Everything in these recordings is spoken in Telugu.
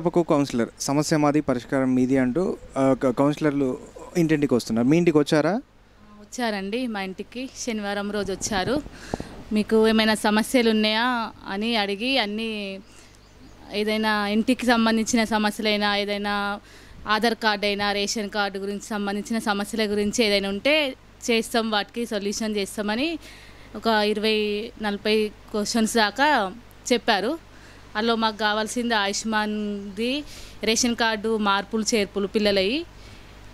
తప్పకు కౌన్సిలర్ సమస్య మాది పరిష్కారం మీది అంటూ కౌన్సిలర్లు ఇంటింటికి వస్తున్నారు. మీ ఇంటికి వచ్చారా? వచ్చారండి. మా ఇంటికి శనివారం రోజు వచ్చారు. మీకు ఏమైనా సమస్యలు ఉన్నాయా అని అడిగి అన్నీ ఏదైనా ఇంటికి సంబంధించిన సమస్యలైనా, ఏదైనా ఆధార్ కార్డు అయినా, రేషన్ కార్డు గురించి సంబంధించిన సమస్యల గురించి ఏదైనా ఉంటే చేస్తాం, వాటికి సొల్యూషన్ చేస్తామని ఒక 20-40 క్వశ్చన్స్ దాకా చెప్పారు. అందులో మాకు కావాల్సింది ఆయుష్మాన్ది, రేషన్ కార్డు మార్పులు చేర్పులు పిల్లలవి,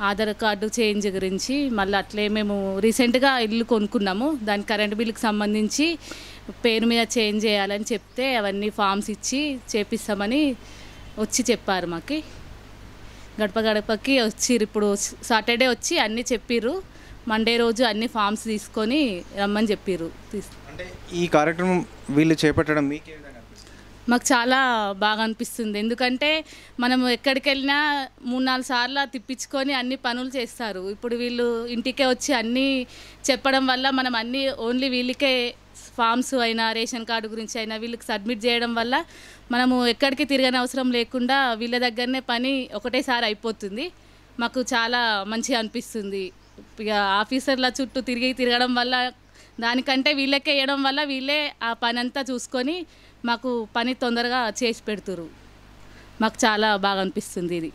ఆధార్ కార్డు చేంజ్ గురించి, మళ్ళీ అట్లే మేము రీసెంట్గా ఇల్లు కొనుక్కున్నాము, దాని కరెంట్ బిల్లుకి సంబంధించి పేరు మీద చేంజ్ చేయాలని చెప్తే అవన్నీ ఫామ్స్ ఇచ్చి చేపిస్తామని వచ్చి చెప్పారు. మాకు గడప గడపకి వచ్చిర్రు. ఇప్పుడు సాటర్డే వచ్చి అన్నీ చెప్పిర్రు. మండే రోజు అన్ని ఫామ్స్ తీసుకొని రమ్మని చెప్పిర్రు. అంటే ఈ కార్యక్రమం వీళ్ళు చేపట్టడం మీకు మాకు చాలా బాగా అనిపిస్తుంది. ఎందుకంటే మనం ఎక్కడికి వెళ్ళినా 3-4 సార్లు తిప్పించుకొని అన్ని పనులు చేస్తారు. ఇప్పుడు వీళ్ళు ఇంటికే వచ్చి అన్నీ చెప్పడం వల్ల మనం అన్నీ ఓన్లీ వీళ్ళకే ఫామ్స్ అయినా, రేషన్ కార్డు గురించి అయినా వీళ్ళకి సబ్మిట్ చేయడం వల్ల మనము ఎక్కడికి తిరగని అవసరం లేకుండా వీళ్ళ దగ్గరనే పని ఒకటేసారి అయిపోతుంది. మాకు చాలా మంచిగా అనిపిస్తుంది. ఇక ఆఫీసర్ల చుట్టూ తిరగడం వల్ల, దానికంటే వీళ్ళకే వేయడం వల్ల వీళ్ళే ఆ పని అంతా చూసుకొని మాకు పని తొందరగా చేసి పెడుతురు. మాకు చాలా బాగా అనిపిస్తుంది ఇది.